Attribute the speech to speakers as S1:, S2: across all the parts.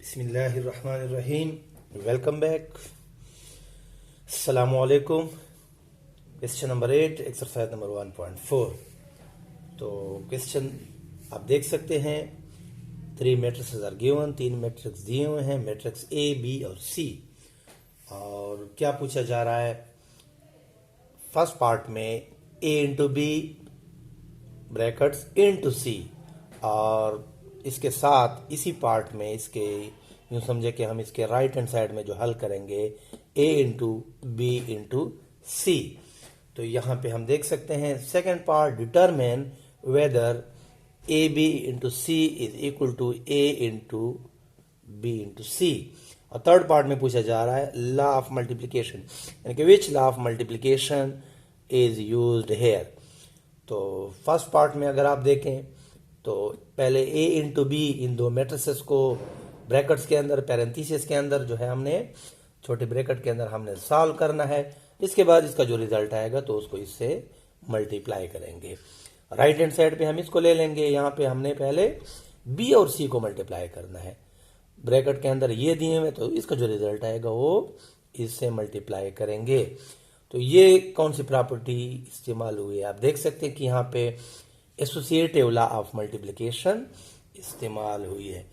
S1: बिस्मिल्लाहिर्रहमानिर्रहीम। Welcome back. अस्सलामुअलैकुम। Question number 8, exercise number 1.4। तो क्वेश्चन आप देख सकते हैं, 3 मैट्रिक्स आर गिवन, 3 मैट्रिक्स दिए हुए हैं, मैट्रिक्स ए, बी और सी। और क्या पूछा जा रहा है, फर्स्ट पार्ट में ए into B brackets into C, और इसके साथ इसी पार्ट में इसके यूं समझे कि हम इसके राइट हैंड साइड में जो हल करेंगे A into B into C. तो यहाँ पे हम देख सकते हैं second part, determine whether A B into C is equal to A into B into C. और थर्ड पार्ट में पूछा जा रहा है लॉ ऑफ मल्टीप्लीकेशन, यानी कि which law of multiplication is used here. तो फर्स्ट पार्ट में अगर आप देखें तो पहले a इंटू बी, इन दो मैट्रिसेस को ब्रैकेट्स के अंदर, पैरेंथेसिस के अंदर जो है हमने छोटे ब्रैकेट के अंदर हमने सॉल्व करना है। इसके बाद इसका जो रिजल्ट आएगा तो उसको इससे मल्टीप्लाई करेंगे। राइट हैंड साइड पे हम इसको ले लेंगे, यहाँ पे हमने पहले b और c को मल्टीप्लाई करना है। ब्रैकेट के अंदर ये दिए हुए, तो इसका जो रिजल्ट आएगा वो इससे मल्टीप्लाई करेंगे। तो ये कौन सी प्रॉपर्टी इस्तेमाल हुई है, आप देख सकते हैं कि यहाँ पे एसोसिएटिव लॉ ऑफ मल्टीप्लिकेशन इस्तेमाल हुई है।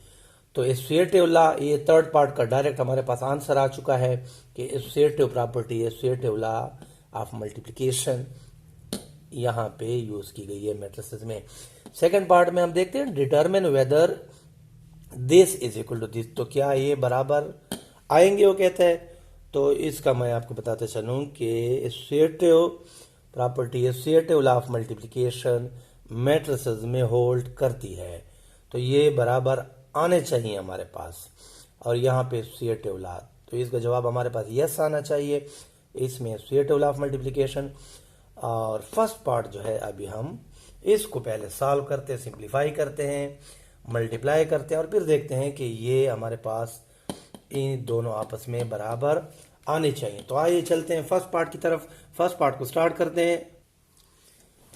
S1: तो एसोसिएटिव लॉ, ये थर्ड पार्ट का डायरेक्ट हमारे पास आंसर आ चुका है कि associative property, associative law of multiplication यहाँ पे यूज की गई है मैट्रिसेस में। सेकंड पार्ट में हम देखते हैं determine whether this is equal to this, तो क्या ये बराबर आएंगे, वो कहते हैं। तो इसका मैं आपको बताते चलूं कि associative property, associative law of multiplication matrices में होल्ड करती है, तो ये बराबर आने चाहिए हमारे पास। और यहाँ पे एसोसिएटिव लॉ, तो इसका जवाब हमारे पास यस आना चाहिए, इसमें एसोसिएटिव लॉ ऑफ मल्टीप्लिकेशन। और फर्स्ट पार्ट जो है, अभी हम इसको पहले सॉल्व करते हैं, सिंप्लीफाई करते हैं, मल्टीप्लाई करते हैं, और फिर देखते हैं कि ये हमारे पास इन दोनों आपस में बराबर आने चाहिए। तो आइए चलते हैं फर्स्ट पार्ट की तरफ। फर्स्ट पार्ट को स्टार्ट करते हैं।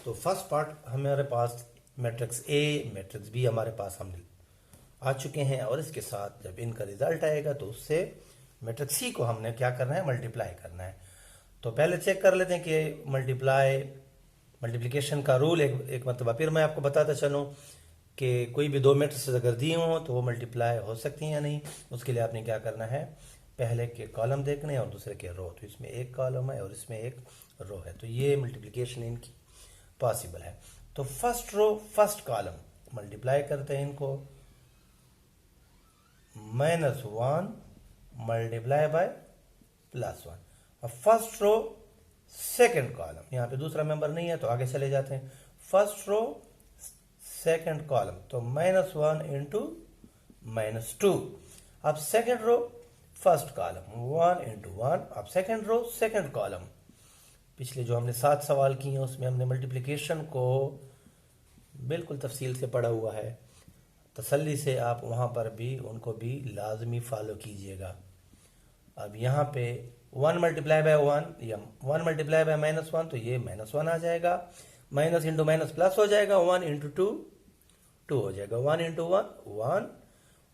S1: तो फर्स्ट पार्ट हमारे पास मैट्रिक्स ए, मैट्रिक्स बी हमारे पास हम आ चुके हैं, और इसके साथ जब इनका रिजल्ट आएगा तो उससे मैट्रिक्स सी को हमने क्या करना है, मल्टीप्लाई करना है। तो पहले चेक कर लेते हैं कि मल्टीप्लिकेशन का रूल एक मतलब फिर मैं आपको बताता चलूँ कि कोई भी दो मैट्रिक्स अगर दिए हों तो वो मल्टीप्लाई हो सकती हैं या नहीं। उसके लिए आपने क्या करना है, पहले के कॉलम देखने हैं और दूसरे के रो। तो इसमें एक कॉलम है और इसमें एक रो है, तो ये मल्टीप्लिकेशन इनकी पॉसिबल है। तो first row first column multiply करते हैं इनको, -1 मल्टीप्लाई बाय +1। और फर्स्ट रो सेकंड कॉलम, यहाँ पे दूसरा मेंबर नहीं है तो आगे चले जाते हैं। फर्स्ट रो सेकंड कॉलम, तो -1 इंटू -2। अब second row first column, 1 into 1। अब सेकंड रो सेकंड कॉलम, पिछले जो हमने 7 सवाल किए हैं उसमें हमने मल्टीप्लिकेशन को बिल्कुल तफसील से पढ़ा हुआ है, तसल्ली से आप वहां पर भी उनको भी लाजमी फॉलो कीजिएगा। अब यहाँ पे 1 मल्टीप्लाई बाय 1 या 1 मल्टीप्लाई बाय -1, तो ये -1 आ जाएगा, माइनस इंटू माइनस प्लस हो जाएगा, 1 इंटू 2 हो जाएगा, 1 इंटू 1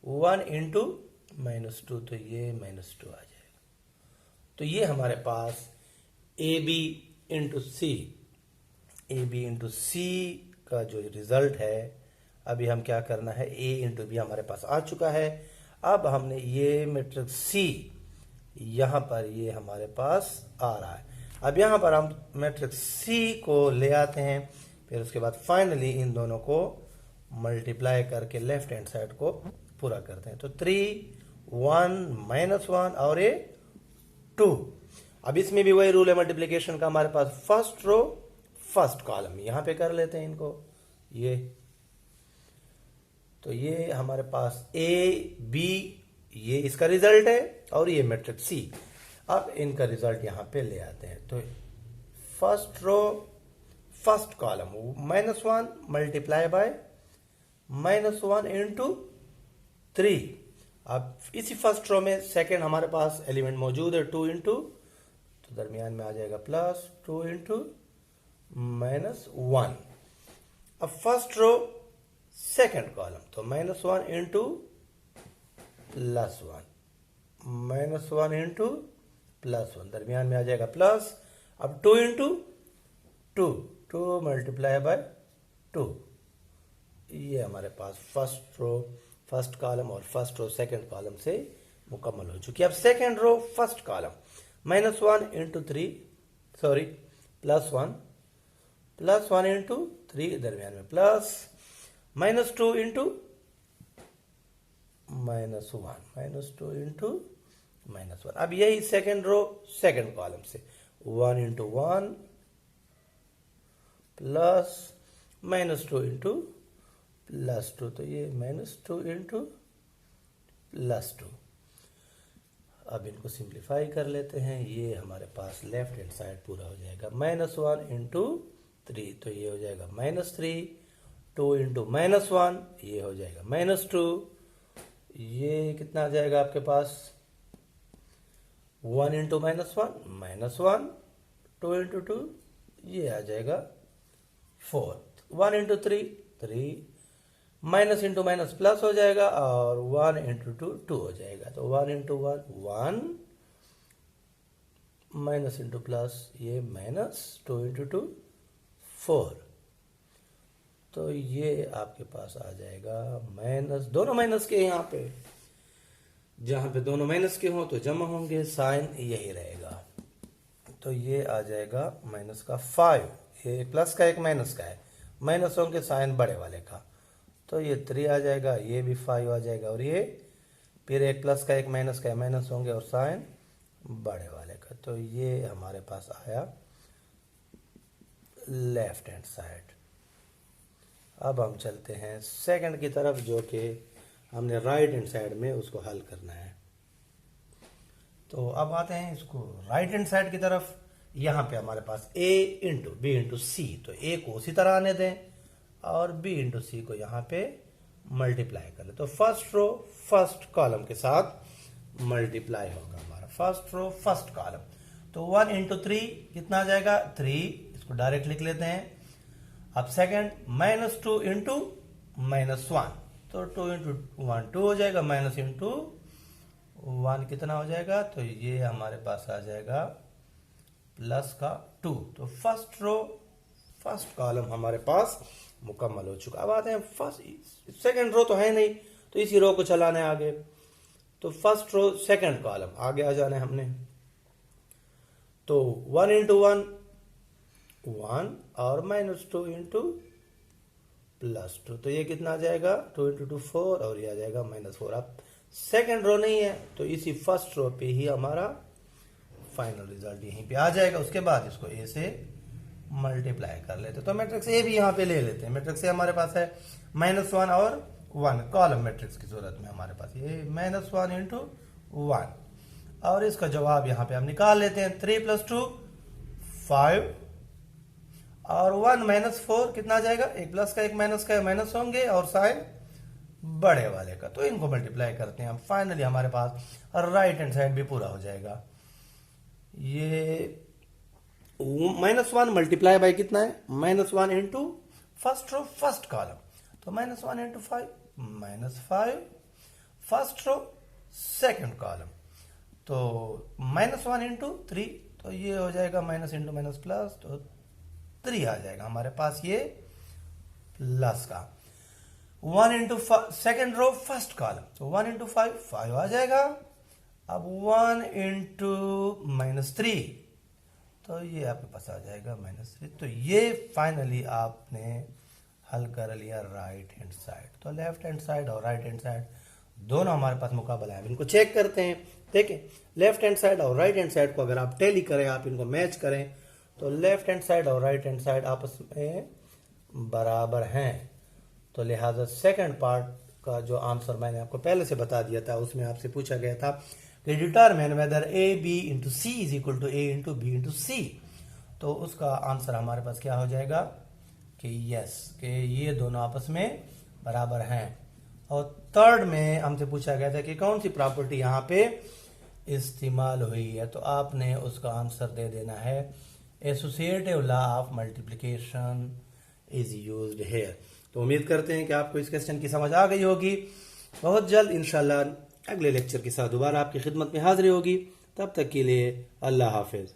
S1: 1 इंटू -2, तो ये -2 आ जाएगा। तो ये हमारे पास ए बी इंटू सी का जो रिजल्ट है, अभी हम क्या करना है, ए इंटू बी हमारे पास आ चुका है। अब हमने ये मैट्रिक्स सी यहाँ पर ये हमारे पास आ रहा है। अब यहाँ पर हम मैट्रिक्स सी को ले आते हैं, फिर उसके बाद फाइनली इन दोनों को मल्टीप्लाई करके लेफ्ट हैंड साइड को पूरा करते हैं। तो 3 1 -1 और ये 2। अब इसमें भी वही रूल है मल्टीप्लिकेशन का हमारे पास, फर्स्ट रो फर्स्ट कॉलम, यहां पे कर लेते हैं इनको ये। तो ये हमारे पास ए बी, ये इसका रिजल्ट है, और ये मैट्रिक्स सी। अब इनका रिजल्ट यहां पे ले आते हैं। तो first row first column, -1 multiply by -1 into 3। अब इसी फर्स्ट रो में सेकंड हमारे पास एलिमेंट मौजूद है, 2 इंटू, तो दरमियान में आ जाएगा +2 इंटू -1। अब फर्स्ट रो सेकंड कॉलम, तो -1 into plus one, minus one into plus one, दरमियान में आ जाएगा प्लस। अब 2 इंटू टू, 2 मल्टीप्लाई बाय 2, ये हमारे पास फर्स्ट रो फर्स्ट कॉलम और फर्स्ट रो सेकंड कॉलम से मुकम्मल हो चुकी है। अब second row first column, minus one into three, sorry plus one into three, दरमियान में plus, minus two into minus one, minus two into minus one. अब यही सेकंड रो सेकंड कॉलम से 1 into one plus minus two into plus two, तो ये minus two into plus two. अब इनको simplify कर लेते हैं, ये हमारे पास लेफ्ट हैंड साइड पूरा हो जाएगा। माइनस वन इंटू थ्री, तो ये हो जाएगा minus three, 2 into minus one, ये हो जाएगा माइनस टू, ये कितना आ जाएगा आपके पास 1 into minus one, 2 into two, ये आ जाएगा 4, 1 into three 3, minus into minus plus हो जाएगा और 1 इंटू टू 2 हो जाएगा। तो 1 into one 1, minus into plus ये माइनस, 2 इंटू टू 4, तो ये आपके पास आ जाएगा माइनस, दोनों माइनस के यहाँ पे, जहां पे दोनों माइनस के हो तो जमा होंगे, साइन यही रहेगा, तो ये आ जाएगा माइनस का 5, ये एक प्लस का एक माइनस का है, माइनस होंगे साइन बड़े वाले का, तो ये 3 आ जाएगा, ये भी 5 आ जाएगा, और ये फिर एक प्लस का एक माइनस का है, माइनस होंगे और साइन बड़े वाले का, तो ये हमारे पास आया लेफ्ट हैंड साइड। अब हम चलते हैं सेकंड की तरफ, जो कि हमने राइट हैंड साइड में उसको हल करना है। तो अब आते हैं इसको राइट हैंड साइड की तरफ। यहाँ पे हमारे पास a into B into C, तो a को उसी तरह आने दें और b इंटू सी को यहाँ पे मल्टीप्लाई कर ले, तो फर्स्ट रो फर्स्ट कॉलम के साथ मल्टीप्लाई होगा हमारा फर्स्ट रो फर्स्ट कॉलम। तो 1 इंटू थ्री कितना आ जाएगा 3, इसको डायरेक्ट लिख लेते हैं। अब second minus two into minus one, तो 2 इंटू वन 2 हो जाएगा, माइनस इंटू वन कितना हो जाएगा, तो ये हमारे पास आ जाएगा प्लस का 2। तो फर्स्ट रो फर्स्ट कॉलम हमारे पास मुकम्मल हो चुका। अब आते हैं फर्स्ट, सेकंड रो तो है नहीं, तो इसी रो को चलाने आगे, तो फर्स्ट रो सेकंड कॉलम आगे आ जाने हमने। तो 1 इंटू वन 1 और माइनस 2 इंटू प्लस 2, तो ये कितना आ जाएगा 2 इंटू 2 4, और ये आ जाएगा माइनस 4। अब सेकंड रो नहीं है, तो इसी फर्स्ट रो पे ही हमारा फाइनल रिजल्ट यहीं पे आ जाएगा। उसके बाद इसको ए से मल्टीप्लाई कर लेते, तो मैट्रिक्स ए भी यहाँ पे ले लेते हैं। मैट्रिक्स ए हमारे पास है -1 और 1, कॉलम मैट्रिक्स की सूरत में हमारे पास ये -1 इंटू 1, और इसका जवाब यहाँ पे हम निकाल लेते हैं। 3 + 2 5, और 1 - 4 कितना आ जाएगा, एक प्लस का एक माइनस का, माइनस होंगे और साइन बड़े वाले का, तो इनको मल्टीप्लाई करते हैं हम। फाइनली हमारे पास राइट हैंड साइड भी पूरा हो जाएगा। ये -1 मल्टीप्लाई बाय कितना है, -1 into first row first column, तो -1 into 5 -5 first row second column, तो -1 इंटू 3, तो ये हो जाएगा माइनस इंटू माइनस प्लस, तो 3 आ जाएगा हमारे पास ये प्लस का। 1 into second row first column, तो 1 इंटू 5 आ जाएगा। अब 1 इंटू -3, तो ये आपके पास आ जाएगा -3। तो ये फाइनली आपने हल कर लिया राइट हैंड साइड। तो लेफ्ट हैंड साइड और राइट हैंड साइड दोनों हमारे पास मुकाबला है। इनको चेक करते हैं। देखें, लेफ्ट हैंड साइड और राइट हैंड साइड को अगर आप टैली करें, आप इनको मैच करें, तो लेफ्ट हैंड साइड और राइट हैंड साइड आपस में बराबर हैं। तो लिहाजा सेकंड पार्ट का जो आंसर मैंने आपको पहले से बता दिया था, उसमें आपसे पूछा गया था कि determine whether AB into C is equal to A into B into C, तो उसका आंसर हमारे पास क्या हो जाएगा कि यस, कि ये दोनों आपस में बराबर हैं। और थर्ड में हमसे पूछा गया था कि कौन सी प्रॉपर्टी यहाँ पे इस्तेमाल हुई है, तो आपने उसका आंसर दे देना है associative law of multiplication is used here. तो उम्मीद करते हैं कि आपको इस क्वेश्चन की समझ आ गई होगी। बहुत जल्द इंशाल्लाह अगले लेक्चर के साथ दोबारा आपकी खिदमत में हाजिर होगी। तब तक के लिए अल्लाह हाफिज।